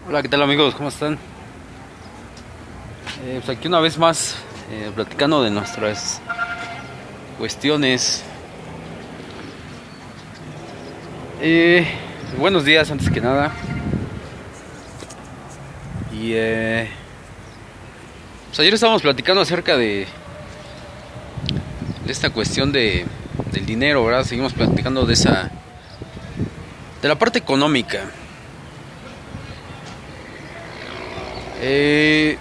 Hola, ¿qué tal amigos? ¿Cómo están? Pues aquí una vez más platicando de nuestras cuestiones. Eh, Buenos días antes que nada. Y pues ayer estábamos platicando acerca de esta cuestión del dinero, ¿verdad? Seguimos platicando de la parte económica. Eh,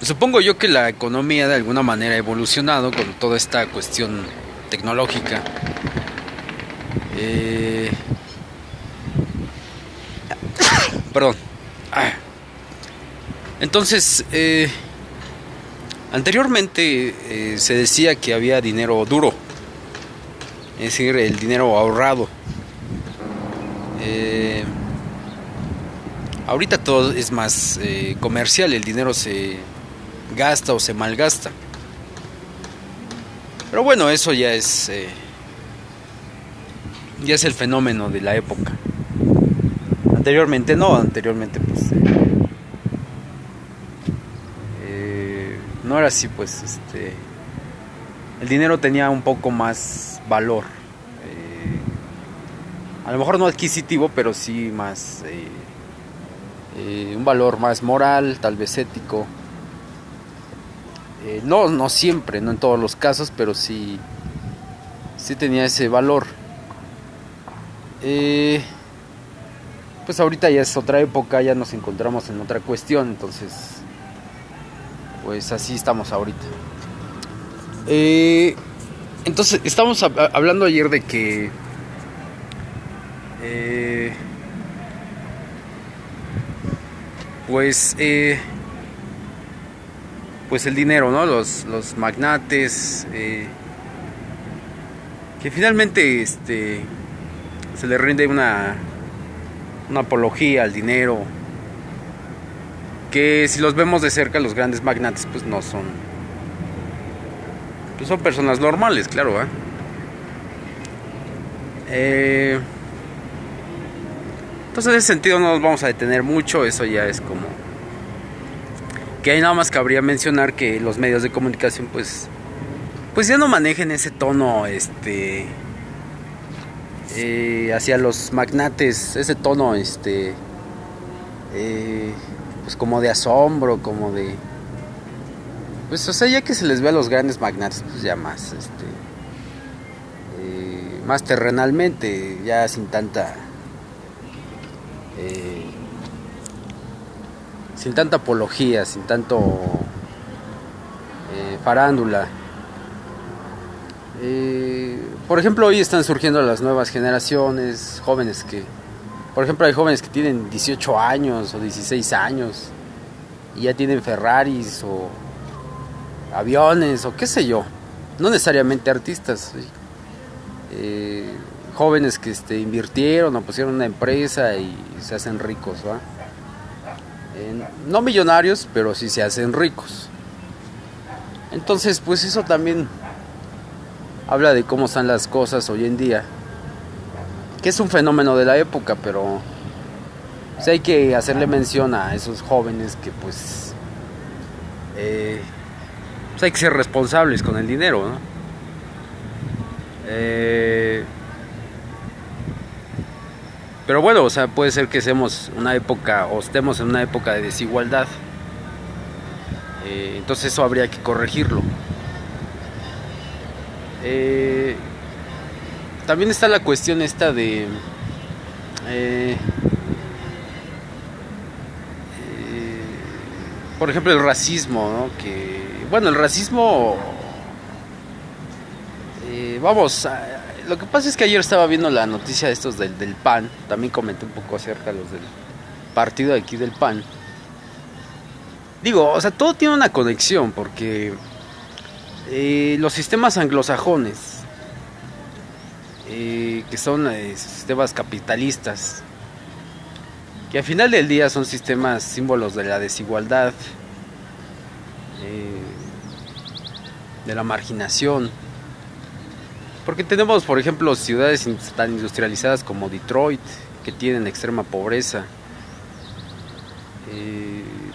Supongo yo que la economía de alguna manera ha evolucionado con toda esta cuestión tecnológica. Eh, Perdón. Entonces, anteriormente se decía que había dinero duro, es decir, el dinero ahorrado. Eh, Ahorita todo es más comercial, el dinero se gasta o se malgasta. Pero bueno, eso ya es el fenómeno de la época. Anteriormente no, anteriormente pues no era así, pues el dinero tenía un poco más valor. A lo mejor no adquisitivo, pero sí más un valor más moral, tal vez ético. No siempre, no en todos los casos, pero sí tenía ese valor. Pues ahorita ya es otra época, ya nos encontramos en otra cuestión, entonces pues así estamos ahorita. Entonces estamos hablando ayer de que eh, pues pues el dinero, ¿no? Los magnates que finalmente se le rinde una apología al dinero, que si los vemos de cerca, los grandes magnates pues no son, pues son personas normales, claro, ¿eh? Entonces en ese sentido no nos vamos a detener mucho, eso ya es como que ahí nada más cabría mencionar que los medios de comunicación pues ya no manejen ese tono hacia los magnates, ese tono pues como de asombro, como de pues o sea, ya que se les ve a los grandes magnates pues ya más más terrenalmente, ya eh, sin tanta apología, sin tanto farándula. Por ejemplo, hoy están surgiendo las nuevas generaciones, jóvenes por ejemplo, hay jóvenes que tienen 18 años o 16 años y ya tienen Ferraris o aviones o qué sé yo, no necesariamente artistas, ¿sí? Jóvenes que invirtieron o pusieron una empresa y se hacen ricos, ¿va? No millonarios, pero sí se hacen ricos. Entonces, pues eso también habla de cómo están las cosas hoy en día, que es un fenómeno de la época, pero pues hay que hacerle mención a esos jóvenes que pues hay que ser responsables con el dinero, ¿no? Pero bueno, o sea, puede ser que estemos en una época de desigualdad. Entonces eso habría que corregirlo. Eh, También está la cuestión esta de eh, por ejemplo, el racismo, ¿no? Que bueno, el racismo vamos, lo que pasa es que ayer estaba viendo la noticia de estos del PAN, también comenté un poco acerca de los del partido de aquí del PAN. Digo, o sea, todo tiene una conexión porque los sistemas anglosajones, que son sistemas capitalistas, que al final del día son sistemas símbolos de la desigualdad, eh, de la marginación. Porque tenemos, por ejemplo, ciudades tan industrializadas como Detroit, que tienen extrema pobreza.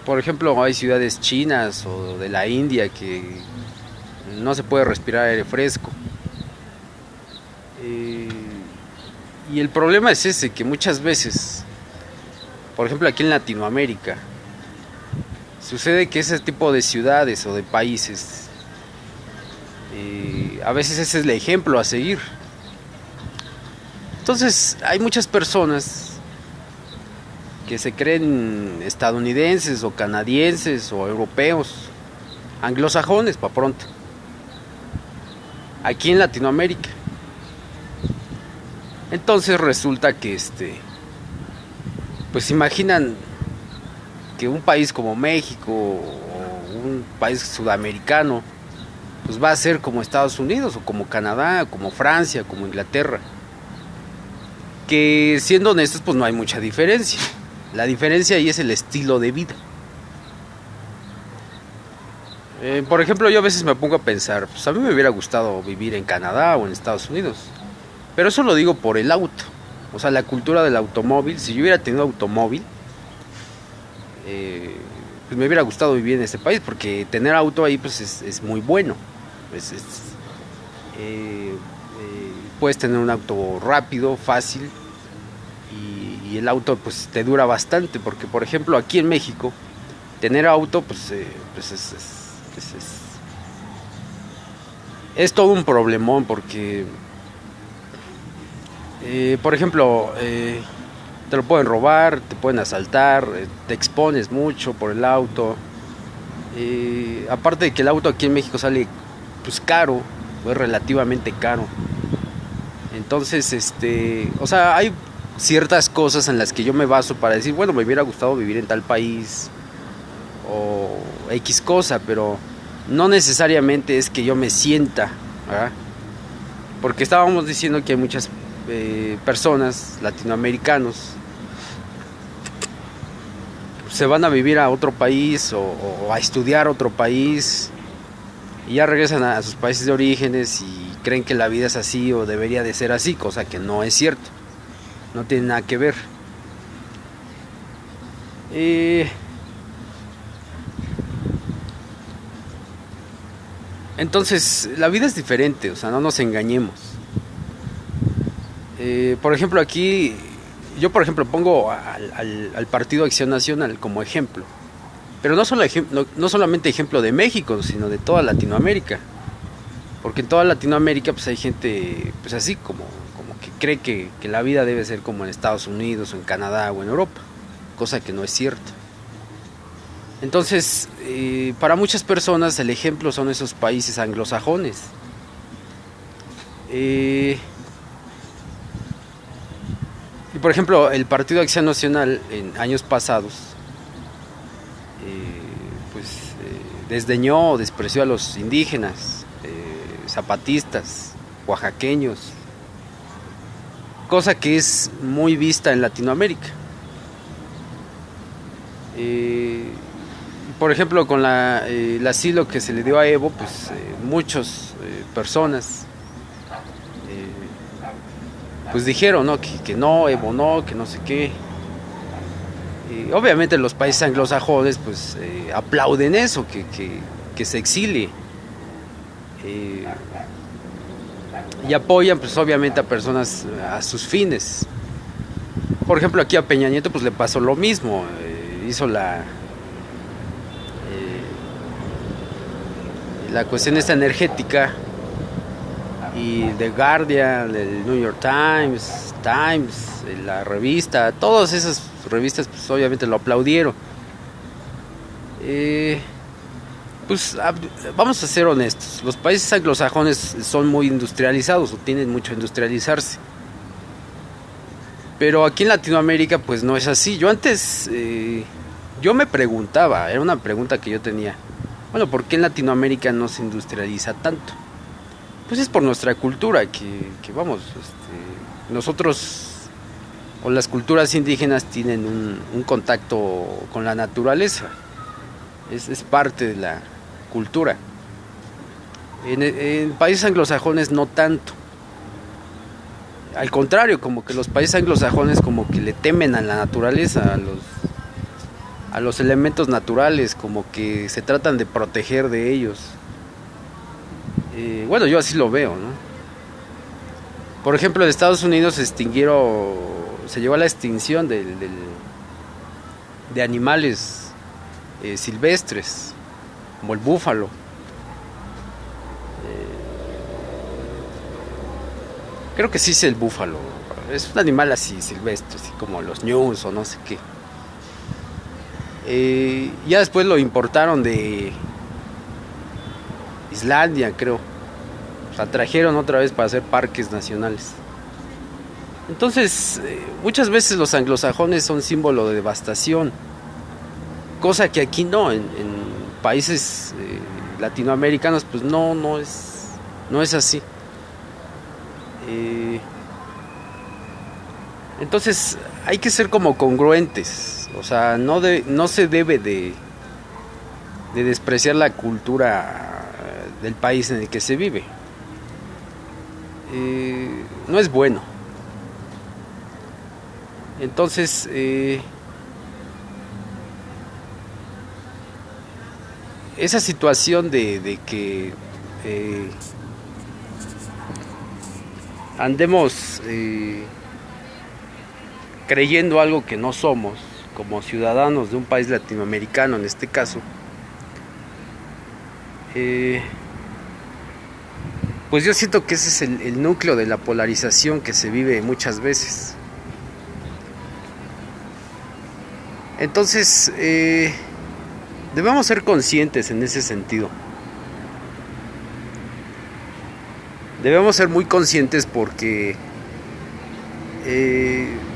Por ejemplo, hay ciudades chinas o de la India que no se puede respirar aire fresco. Y el problema es ese, que muchas veces, por ejemplo aquí en Latinoamérica, sucede que ese tipo de ciudades o de países, a veces ese es el ejemplo a seguir. Entonces hay muchas personas que se creen estadounidenses o canadienses o europeos, anglosajones para pronto, aquí en Latinoamérica. Entonces resulta que pues imaginan que un país como México o un país sudamericano pues va a ser como Estados Unidos o como Canadá, como Francia, como Inglaterra. Que siendo honestos pues no hay mucha diferencia. La diferencia ahí es el estilo de vida. Por ejemplo, yo a veces me pongo a pensar, pues a mí me hubiera gustado vivir en Canadá o en Estados Unidos. Pero eso lo digo por el auto. O sea, la cultura del automóvil. Si yo hubiera tenido automóvil, pues me hubiera gustado vivir en este país, porque tener auto ahí pues es muy bueno. Puedes tener un auto rápido, fácil, y el auto pues te dura bastante, porque por ejemplo aquí en México tener auto pues es todo un problemón, porque por ejemplo te lo pueden robar, te pueden asaltar, te expones mucho por el auto. Aparte de que el auto aquí en México sale pues caro, es relativamente caro. Entonces, o sea, hay ciertas cosas en las que yo me baso para decir, bueno, me hubiera gustado vivir en tal país o X cosa, pero no necesariamente es que yo me sienta, ¿verdad? Porque estábamos diciendo que hay muchas personas, latinoamericanos, se van a vivir a otro país o a estudiar a otro país y ya regresan a sus países de orígenes y creen que la vida es así o debería de ser así, cosa que no es cierto, no tiene nada que ver. Entonces la vida es diferente, o sea, no nos engañemos. Por ejemplo aquí, yo por ejemplo pongo al Partido Acción Nacional como ejemplo, pero no solamente ejemplo de México, sino de toda Latinoamérica. Porque en toda Latinoamérica pues hay gente pues así como que cree que la vida debe ser como en Estados Unidos o en Canadá o en Europa, cosa que no es cierto. Entonces para muchas personas el ejemplo son esos países anglosajones. Y por ejemplo el Partido Acción Nacional en años pasados desdeñó o despreció a los indígenas, zapatistas, oaxaqueños, cosa que es muy vista en Latinoamérica. Por ejemplo, con el asilo que se le dio a Evo, pues muchas personas pues dijeron, ¿no? Que no, Evo no, que no sé qué. Obviamente los países anglosajones pues aplauden eso, que se exilie. Y apoyan pues obviamente a personas a sus fines. Por ejemplo aquí a Peña Nieto pues le pasó lo mismo, hizo la cuestión esta energética, y The Guardian, el New York Times, la revista, todas esas revistas pues obviamente lo aplaudieron. Pues vamos a ser honestos, los países anglosajones son muy industrializados o tienen mucho a industrializarse, pero aquí en Latinoamérica pues no es así. Yo antes yo me preguntaba, era una pregunta que yo tenía, bueno, ¿por qué en Latinoamérica no se industrializa tanto? Pues es por nuestra cultura, que vamos, nosotros o las culturas indígenas tienen un contacto con la naturaleza, es parte de la cultura. En países anglosajones no tanto. al contrario, como que los países anglosajones como que le temen a la naturaleza, a los elementos naturales, como que se tratan de proteger de ellos. Bueno, yo así lo veo, ¿no? Por ejemplo, en Estados Unidos se llegó a la extinción de animales silvestres, como el búfalo. Creo que sí es el búfalo. Es un animal así silvestre, así como los ñus o no sé qué. Ya después lo importaron de Islandia, creo. O sea, trajeron otra vez para hacer parques nacionales. Entonces, muchas veces los anglosajones son símbolo de devastación. Cosa que aquí no, en países latinoamericanos, pues no es así. Entonces hay que ser como congruentes, o sea, no se debe de despreciar la cultura del país en el que se vive. No es bueno. Entonces esa situación de que andemos creyendo algo que no somos, como ciudadanos de un país latinoamericano en este caso, pues yo siento que ese es el núcleo de la polarización que se vive muchas veces. Entonces, debemos ser conscientes en ese sentido. Debemos ser muy conscientes porque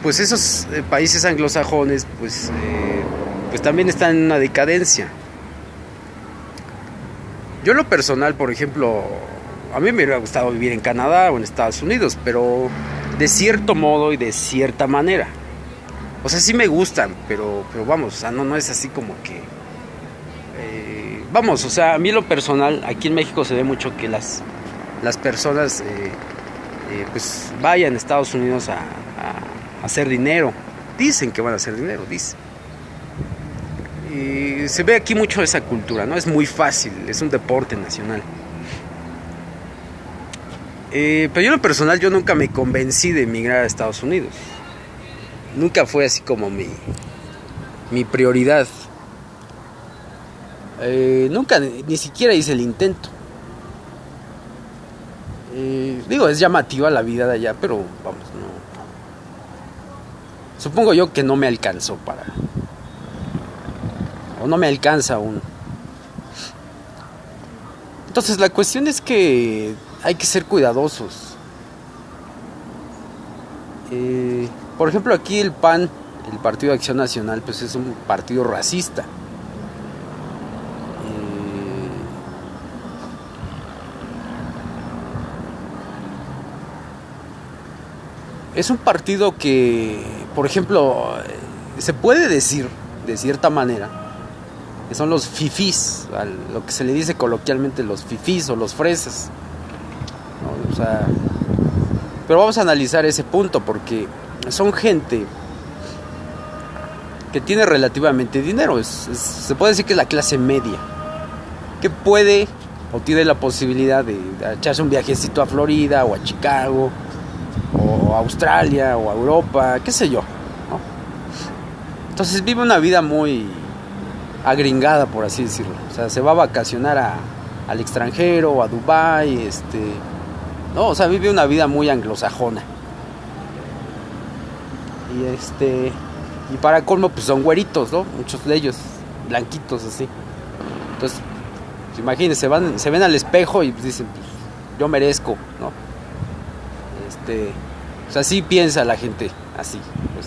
pues esos países anglosajones pues también están en una decadencia. Yo en lo personal, por ejemplo, a mí me hubiera gustado vivir en Canadá o en Estados Unidos, pero de cierto modo y de cierta manera. O sea, sí me gustan, pero vamos, o sea, no es así como que vamos, o sea, a mí en lo personal, aquí en México se ve mucho que las personas pues vayan a Estados Unidos a hacer dinero. Dicen que van a hacer dinero, dicen. Y se ve aquí mucho esa cultura, ¿no? Es muy fácil, es un deporte nacional. Pero yo en lo personal, yo nunca me convencí de emigrar a Estados Unidos. Nunca fue así como mi prioridad. Nunca, ni siquiera hice el intento. Digo, es llamativa la vida de allá, pero vamos, no. Supongo yo que no me alcanzó o no me alcanza aún. Entonces la cuestión es que hay que ser cuidadosos. Por ejemplo, aquí el PAN, el Partido de Acción Nacional, pues es un partido racista. Es un partido que, por ejemplo, se puede decir de cierta manera que son los fifís, lo que se le dice coloquialmente los fifís o los fresas, ¿no? O sea, pero vamos a analizar ese punto porque son gente que tiene relativamente dinero, se puede decir que es la clase media, que puede o tiene la posibilidad de echarse un viajecito a Florida o a Chicago o a Australia o a Europa, qué sé yo, ¿no? Entonces vive una vida muy agringada, por así decirlo. O sea, se va a vacacionar al extranjero o a Dubái, no, o sea, vive una vida muy anglosajona. Y para colmo, pues son güeritos, ¿no? Muchos de ellos, blanquitos así. Entonces, pues, imagínense, se ven al espejo y pues dicen, pues, yo merezco, ¿no? O sea, sí piensa la gente así, pues.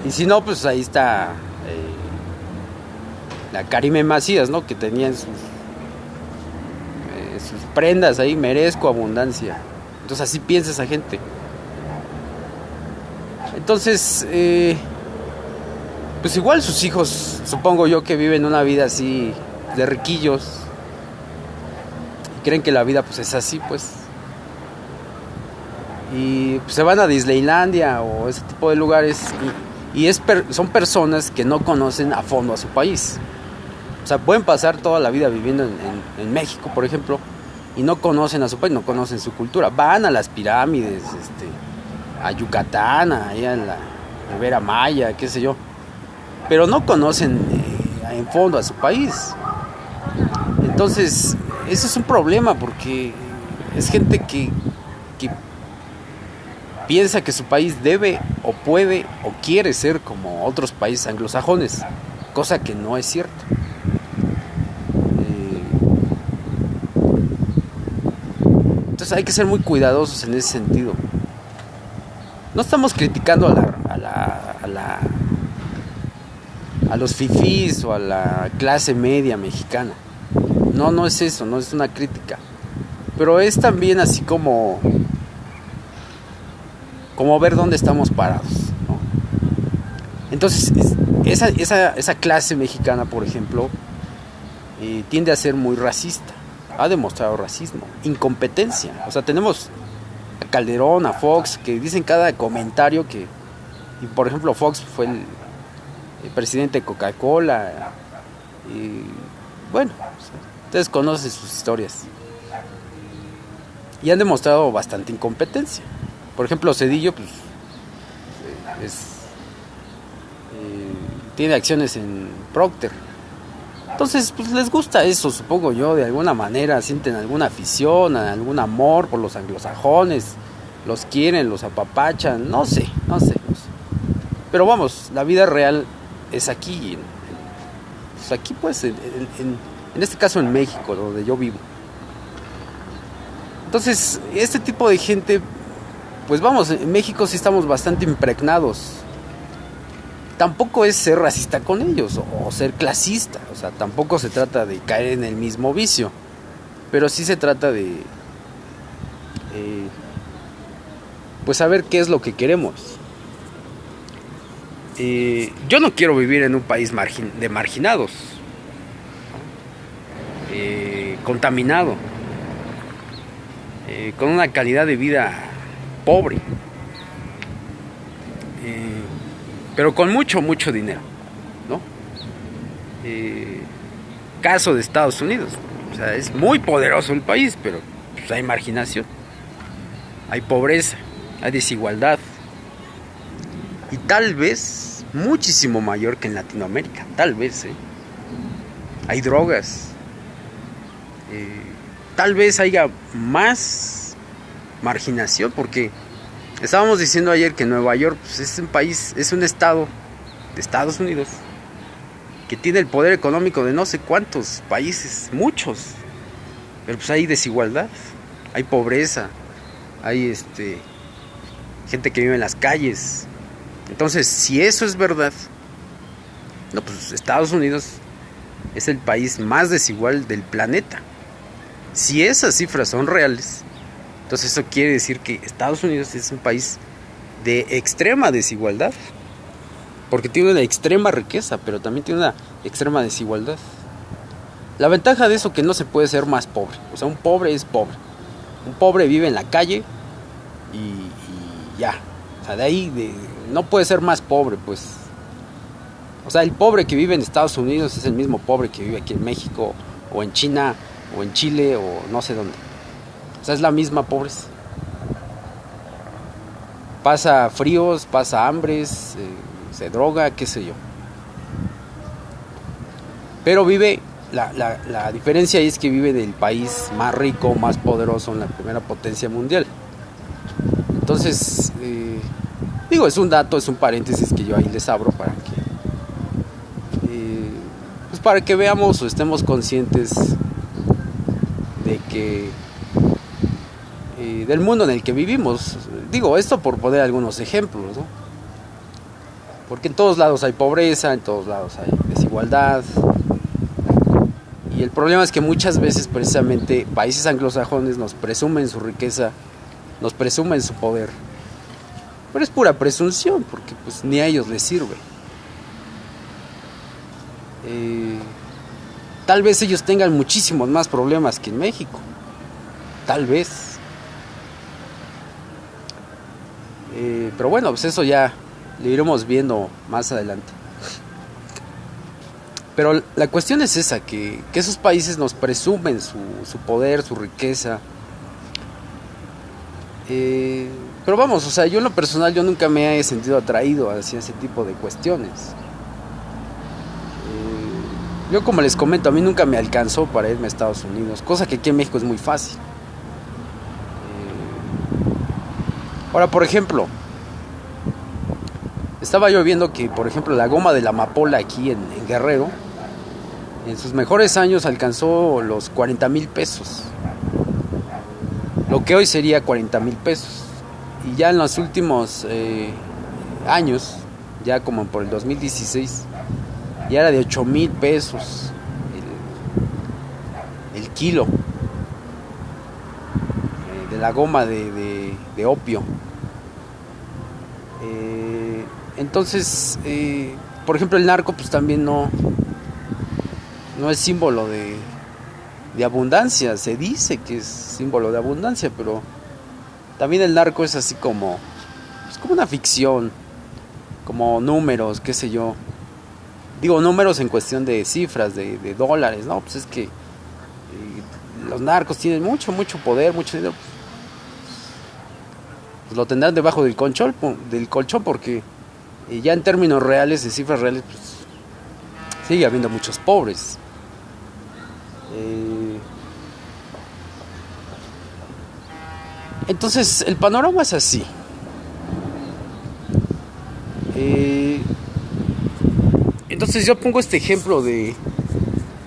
Y si no, pues ahí está la Karime Macías, ¿no? Que tenían sus prendas ahí, merezco abundancia. Entonces así piensa esa gente. Entonces, pues igual sus hijos, supongo yo que viven una vida así de riquillos y creen que la vida pues es así, pues. y pues, se van a Disneylandia o ese tipo de lugares y son personas que no conocen a fondo a su país. O sea, pueden pasar toda la vida viviendo en México, por ejemplo, y no conocen a su país, no conocen su cultura. Van a las pirámides, a Yucatán, ahí a la Ribera Maya, qué sé yo, pero no conocen en fondo a su país. Entonces, eso es un problema porque es gente que piensa que su país debe o puede o quiere ser como otros países anglosajones, cosa que no es cierto. Entonces hay que ser muy cuidadosos en ese sentido. No estamos criticando a los fifís o a la clase media mexicana. No es eso, no es una crítica. Pero es también así como ver dónde estamos parados, ¿no? Entonces, esa clase mexicana, por ejemplo, tiende a ser muy racista. Ha demostrado racismo, incompetencia. O sea, tenemos a Calderón, a Fox, que dicen cada comentario que... Y por ejemplo, Fox fue el presidente de Coca-Cola. Y bueno, ustedes conocen sus historias. Y han demostrado bastante incompetencia. Por ejemplo, Zedillo, pues, tiene acciones en Procter. Entonces, pues les gusta eso, supongo yo, de alguna manera, sienten alguna afición, algún amor por los anglosajones, los quieren, los apapachan, no sé. Pero vamos, la vida real es aquí, pues aquí pues, en este caso en México, donde yo vivo. Entonces, este tipo de gente, pues vamos, en México sí estamos bastante impregnados. Tampoco es ser racista con ellos o ser clasista, o sea, tampoco se trata de caer en el mismo vicio, pero sí se trata de pues saber qué es lo que queremos. Yo no quiero vivir en un país de marginados, contaminado, con una calidad de vida pobre, pero con mucho dinero, ¿no? Caso de Estados Unidos, o sea, es muy poderoso el país, pero pues, hay marginación, hay pobreza, hay desigualdad, y tal vez muchísimo mayor que en Latinoamérica, tal vez, hay drogas, tal vez haya más marginación, porque estábamos diciendo ayer que Nueva York pues, es un país, es un estado de Estados Unidos que tiene el poder económico de no sé cuántos países, muchos, pero pues hay desigualdad, hay pobreza, hay gente que vive en las calles. Entonces, si eso es verdad, no, pues Estados Unidos es el país más desigual del planeta. Si esas cifras son reales, entonces eso quiere decir que Estados Unidos es un país de extrema desigualdad, porque tiene una extrema riqueza, pero también tiene una extrema desigualdad. La ventaja de eso es que no se puede ser más pobre. O sea, un pobre es pobre. Un pobre vive en la calle y ya. O sea, de ahí no puede ser más pobre, pues. O sea, el pobre que vive en Estados Unidos es el mismo pobre que vive aquí en México, o en China, o en Chile, o no sé dónde. O sea, es la misma pobreza. Pasa fríos, pasa hambres, se droga, qué sé yo. Pero vive, la diferencia es que vive del país más rico, más poderoso, en la primera potencia mundial. Entonces, digo, es un dato, es un paréntesis que yo ahí les abro para que veamos o estemos conscientes de que del mundo en el que vivimos. Digo esto por poner algunos ejemplos, ¿no? Porque en todos lados hay pobreza, en todos lados hay desigualdad, y el problema es que muchas veces precisamente países anglosajones nos presumen su riqueza, nos presumen su poder, pero es pura presunción, porque pues ni a ellos les sirve. Tal vez ellos tengan muchísimos más problemas que en México, tal vez, Pero bueno, pues eso ya lo iremos viendo más adelante. Pero la cuestión es esa, que esos países nos presumen su poder, su riqueza. Pero vamos, o sea, yo en lo personal yo nunca me he sentido atraído hacia ese tipo de cuestiones. Yo como les comento, a mí nunca me alcanzó para irme a Estados Unidos, cosa que aquí en México es muy fácil. Ahora, por ejemplo, estaba yo viendo que, por ejemplo, la goma de la amapola aquí en Guerrero, en sus mejores años alcanzó los 40,000 pesos. Lo que hoy sería 40,000 pesos. Y ya en los últimos años, ya como por el 2016, ya era de 8,000 pesos el kilo de la goma de opio. Entonces, por ejemplo, el narco pues también no es símbolo de abundancia. Se dice que es símbolo de abundancia, pero también el narco es así como, es como una ficción, como números, qué sé yo. Digo números en cuestión de cifras, de dólares, ¿no? Pues es que los narcos tienen mucho poder, mucho dinero. Pues lo tendrán debajo del colchón porque ya en términos reales, de cifras reales, pues sigue habiendo muchos pobres. Entonces el panorama es así. Entonces yo pongo este ejemplo de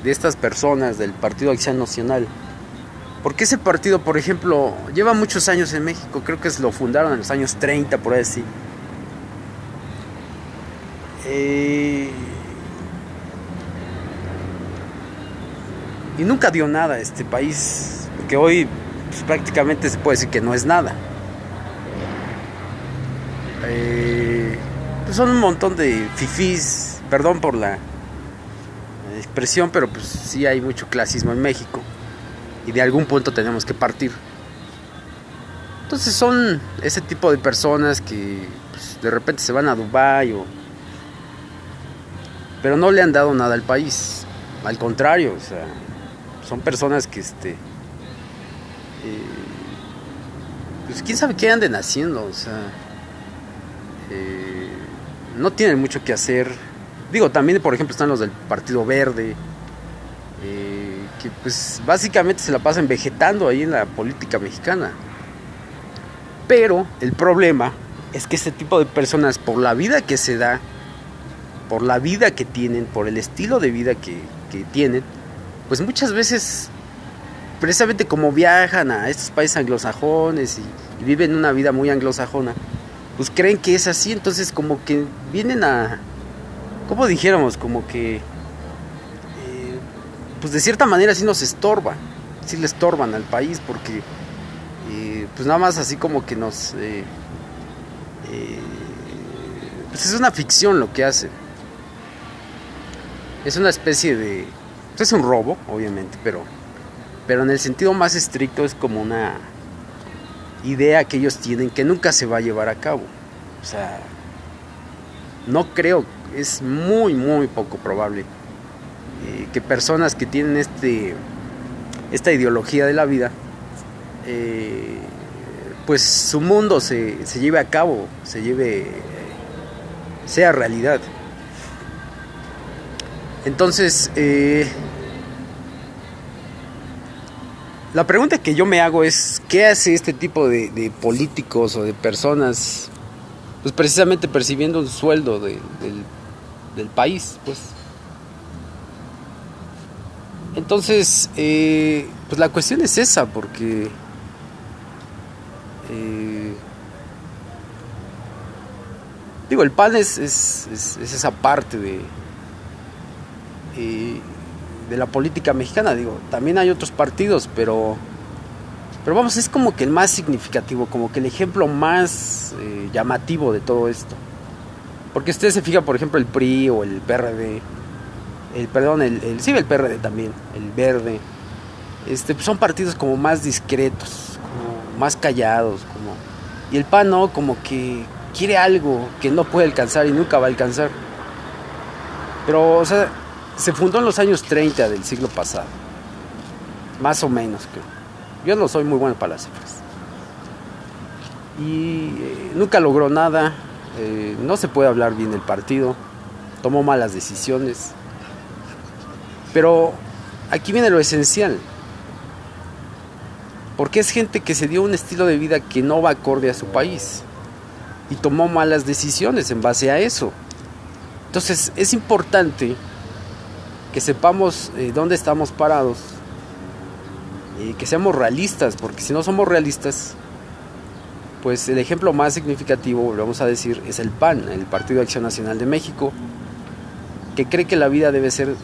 estas personas del Partido Acción Nacional, porque ese partido, por ejemplo, lleva muchos años en México. Creo que lo fundaron en los años 30, por ahí así. Y nunca dio nada a este país, porque hoy pues, prácticamente se puede decir que no es nada. Pues son un montón de fifís, perdón por la expresión, pero pues sí hay mucho clasismo en México y de algún punto tenemos que partir. Entonces son ese tipo de personas que pues, de repente se van a Dubái pero no le han dado nada al país. Al contrario, o sea, son personas que pues quién sabe qué anden haciendo, o sea, no tienen mucho que hacer. Digo, también por ejemplo están los del Partido Verde, que pues básicamente se la pasan vegetando ahí en la política mexicana. Pero el problema es que este tipo de personas, por la vida que se da, por la vida que tienen, por el estilo de vida que tienen, pues muchas veces, precisamente como viajan a estos países anglosajones y viven una vida muy anglosajona, pues creen que es así. Entonces como que vienen a, ¿cómo dijéramos? Como que pues de cierta manera sí nos estorban, sí le estorban al país, porque pues nada más así como que nos pues es una ficción lo que hacen. Es una especie de, pues es un robo, obviamente, pero en el sentido más estricto es como una idea que ellos tienen que nunca se va a llevar a cabo. O sea, no creo, es muy poco probable que personas que tienen esta ideología de la vida, pues su mundo se lleve a cabo, sea realidad. Entonces, la pregunta que yo me hago es, ¿qué hace este tipo de políticos o de personas, pues precisamente percibiendo un sueldo del país, pues? Entonces, pues la cuestión es esa, porque digo, el PAN es esa parte de la política mexicana. Digo, también hay otros partidos, pero vamos, es como que el más significativo, como que el ejemplo más llamativo de todo esto. Porque usted se fija, por ejemplo, el PRI o el PRD, el PRD también, el Verde, pues son partidos como más discretos, como más callados, como Y el PAN no, como que quiere algo que no puede alcanzar y nunca va a alcanzar. Pero, o sea, se fundó en los años 30 del siglo pasado. Más o menos, creo. Yo no soy muy bueno para las cifras. Y nunca logró nada. No se puede hablar bien del partido. Tomó malas decisiones. Pero aquí viene lo esencial. Porque es gente que se dio un estilo de vida que no va acorde a su país. Y tomó malas decisiones en base a eso. Entonces es importante que sepamos dónde estamos parados. Que seamos realistas. Porque si no somos realistas, pues el ejemplo más significativo, volvemos a decir, es el PAN, el Partido de Acción Nacional de México, que cree que la vida debe ser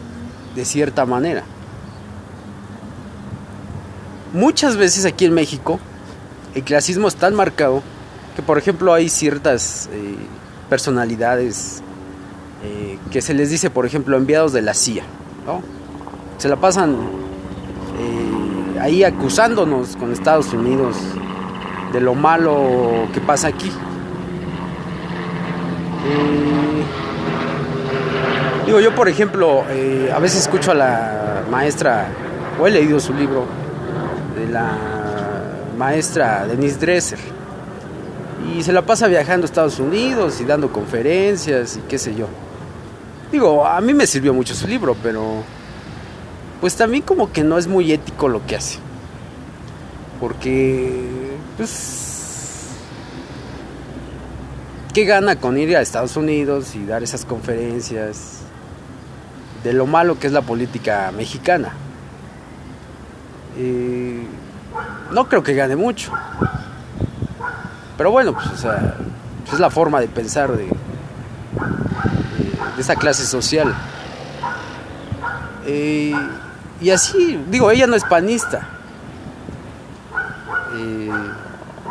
de cierta manera. Muchas veces aquí en México el clasismo es tan marcado que, por ejemplo, hay ciertas personalidades que se les dice, por ejemplo, enviados de la CIA, ¿no? Se la pasan ahí acusándonos con Estados Unidos de lo malo que pasa aquí. Digo, yo por ejemplo, a veces escucho a la maestra, o he leído su libro, de la maestra Denise Dresser, y se la pasa viajando a Estados Unidos y dando conferencias y qué sé yo. Digo, a mí me sirvió mucho su libro, pero pues también como que no es muy ético lo que hace. Porque, pues, ¿qué gana con ir a Estados Unidos y dar esas conferencias de lo malo que es la política mexicana? No creo que gane mucho. Pero bueno, pues, o sea, pues es la forma de pensar de esa clase social. Y así, digo, ella no es panista.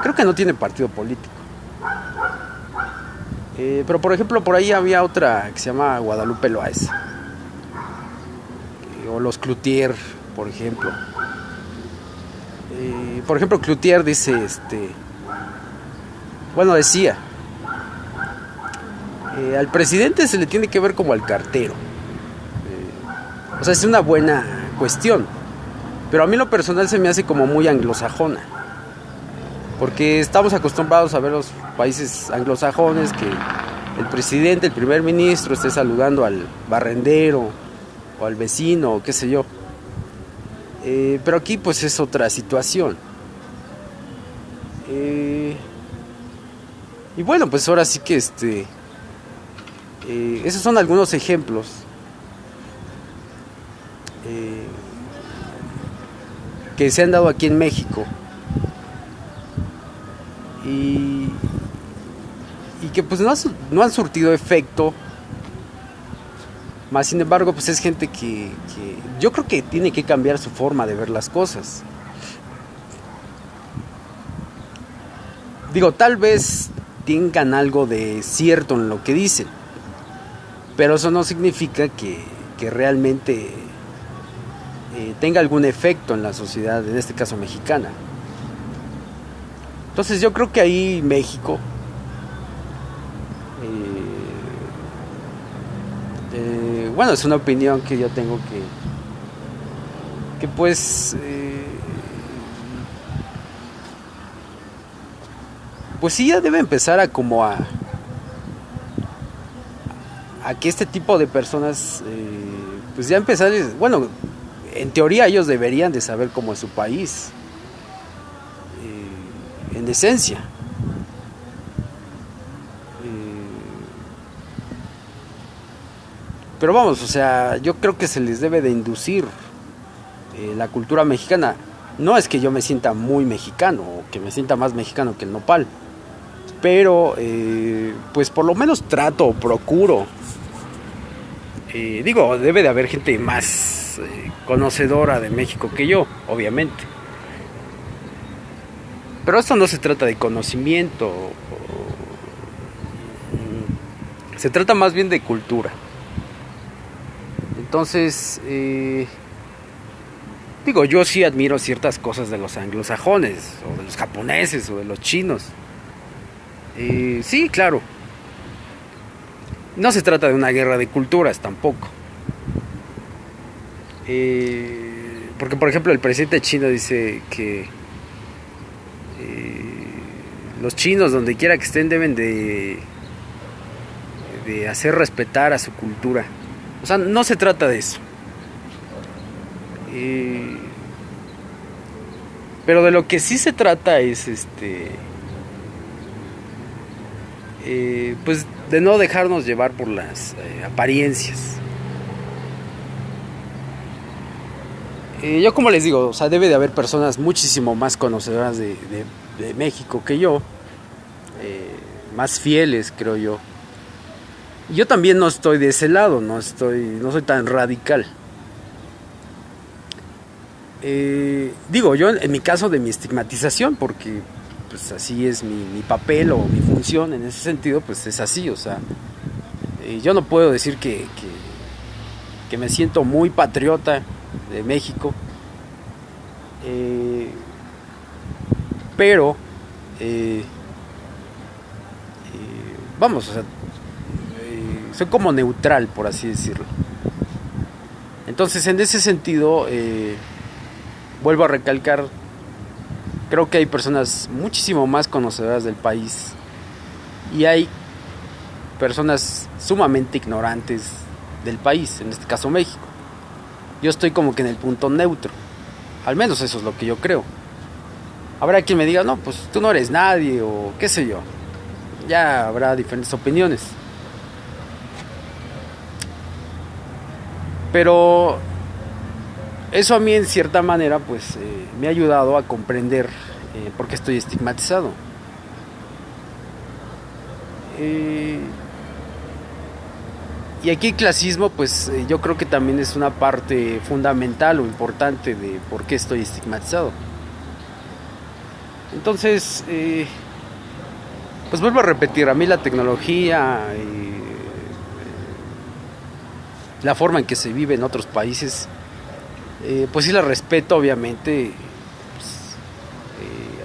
Creo que no tiene partido político. Pero por ejemplo, por ahí había otra que se llama Guadalupe Loaesa. O los Cloutier, por ejemplo. Por ejemplo, Cloutier dice, bueno, decía, al presidente se le tiene que ver como al cartero. O sea, es una buena cuestión. Pero a mí lo personal se me hace como muy anglosajona. Porque estamos acostumbrados a ver los países anglosajones que el presidente, el primer ministro esté saludando al barrendero o al vecino o qué sé yo. Pero aquí pues es otra situación. Y bueno, pues ahora sí que esos son algunos ejemplos que se han dado aquí en México. Y que pues no han surtido efecto. Más sin embargo, pues es gente que yo creo que tiene que cambiar su forma de ver las cosas. Digo, tal vez tengan algo de cierto en lo que dicen, pero eso no significa que realmente tenga algún efecto en la sociedad, en este caso mexicana. Entonces yo creo que ahí México bueno, es una opinión que yo tengo que pues pues sí ya debe empezar a como a que este tipo de personas pues ya empezar, bueno, en teoría ellos deberían de saber cómo es su país, en esencia. Pero vamos, o sea, yo creo que se les debe de inducir la cultura mexicana. No es que yo me sienta muy mexicano o que me sienta más mexicano que el nopal, pero pues por lo menos trato o procuro. Digo, debe de haber gente más conocedora de México que yo, obviamente. Pero esto no se trata de conocimiento, se trata más bien de cultura. Entonces, digo, yo sí admiro ciertas cosas de los anglosajones, o de los japoneses, o de los chinos. Sí, claro. No se trata de una guerra de culturas tampoco. Porque, por ejemplo, el presidente chino dice que los chinos, donde quiera que estén, deben de hacer respetar a su cultura. O sea, no se trata de eso. Pero de lo que sí se trata es pues de no dejarnos llevar por las apariencias. Yo como les digo, o sea, debe de haber personas muchísimo más conocedoras de México que yo, más fieles, creo yo. Yo también no estoy de ese lado, no soy tan radical. Digo, yo en mi caso de mi estigmatización, porque pues así es mi papel o mi función en ese sentido, pues es así, o sea, yo no puedo decir que me siento muy patriota de México, pero vamos, o sea, soy como neutral, por así decirlo. Entonces, en ese sentido, vuelvo a recalcar, creo que hay personas muchísimo más conocedoras del país y hay personas sumamente ignorantes del país, en este caso México. Yo estoy como que en el punto neutro, al menos eso es lo que yo creo. Habrá quien me diga, no, pues tú no eres nadie o qué sé yo. Ya habrá diferentes opiniones. Pero eso a mí en cierta manera pues me ha ayudado a comprender por qué estoy estigmatizado. Y aquí el clasismo pues yo creo que también es una parte fundamental o importante de por qué estoy estigmatizado. Entonces, pues vuelvo a repetir, a mí la tecnología, la forma en que se vive en otros países, pues sí la respeto obviamente. Pues,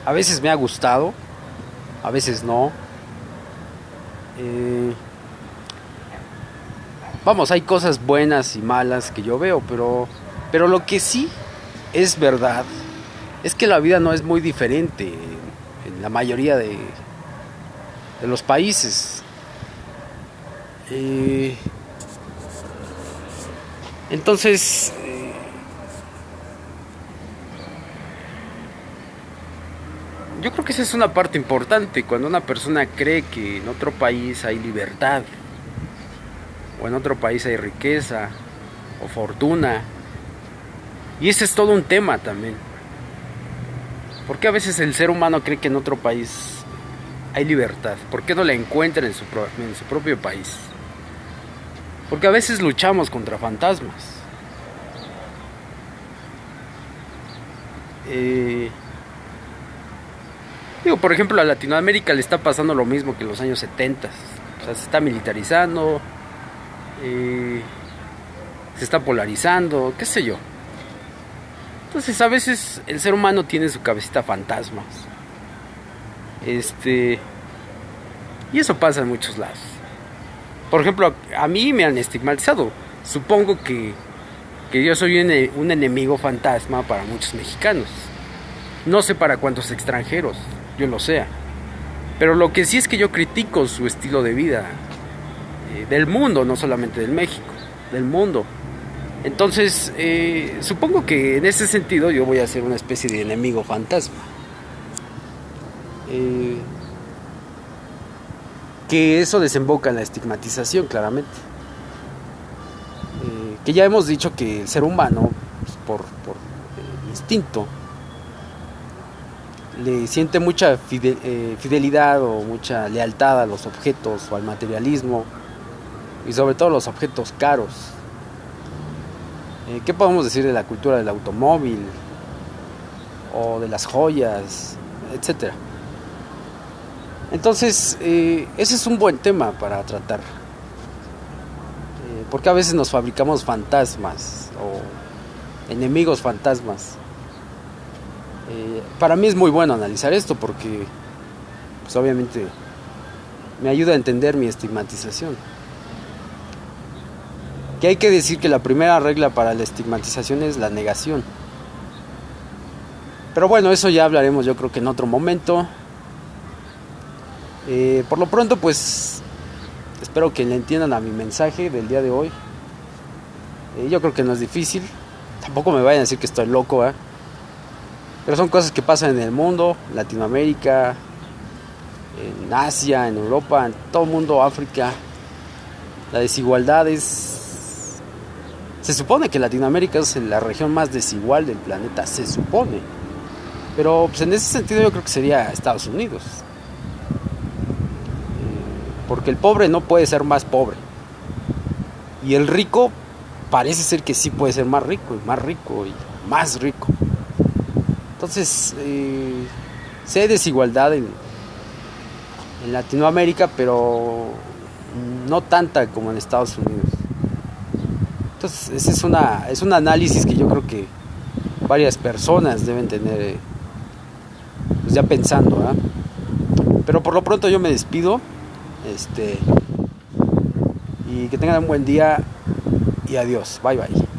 a veces me ha gustado, a veces no. Vamos, hay cosas buenas y malas que yo veo, pero lo que sí es verdad es que la vida no es muy diferente en la mayoría de los países. Entonces, yo creo que esa es una parte importante, cuando una persona cree que en otro país hay libertad, o en otro país hay riqueza, o fortuna, y ese es todo un tema también. ¿Por qué a veces el ser humano cree que en otro país hay libertad? ¿Por qué no la encuentra en su propio país? Porque a veces luchamos contra fantasmas. Digo, por ejemplo, a Latinoamérica le está pasando lo mismo que en los años 70. O sea, se está militarizando, se está polarizando, qué sé yo. Entonces a veces el ser humano tiene en su cabecita fantasmas. Y eso pasa en muchos lados. Por ejemplo, a mí me han estigmatizado. Supongo que yo soy un enemigo fantasma para muchos mexicanos. No sé para cuántos extranjeros, yo lo sé. Pero lo que sí es que yo critico su estilo de vida, del mundo, no solamente del México, del mundo. Entonces, supongo que en ese sentido yo voy a ser una especie de enemigo fantasma. Que eso desemboca en la estigmatización, claramente. Que ya hemos dicho que el ser humano, pues, por instinto, le siente mucha fidelidad o mucha lealtad a los objetos o al materialismo, y sobre todo los objetos caros. ¿Qué podemos decir de la cultura del automóvil o de las joyas, etcétera? Entonces, ese es un buen tema para tratar, porque a veces nos fabricamos fantasmas o enemigos fantasmas. Para mí es muy bueno analizar esto porque, pues obviamente, me ayuda a entender mi estigmatización. Que hay que decir que la primera regla para la estigmatización es la negación. Pero bueno, eso ya hablaremos yo creo que en otro momento. Por lo pronto pues espero que le entiendan a mi mensaje del día de hoy. Yo creo que no es difícil. Tampoco me vayan a decir que estoy loco, ¿eh? Pero son cosas que pasan en el mundo, Latinoamérica, en Asia, en Europa, en todo el mundo, África. La desigualdad es... Se supone que Latinoamérica es la región más desigual del planeta, se supone. Pero pues, en ese sentido yo creo que sería Estados Unidos. Porque el pobre no puede ser más pobre. Y el rico parece ser que sí puede ser más rico y más rico y más rico. Entonces, sí hay desigualdad en Latinoamérica, pero no tanta como en Estados Unidos. Entonces, ese es un análisis que yo creo que varias personas deben tener pues ya pensando, ¿verdad? Pero por lo pronto yo me despido. Y que tengan un buen día y adiós. Bye bye.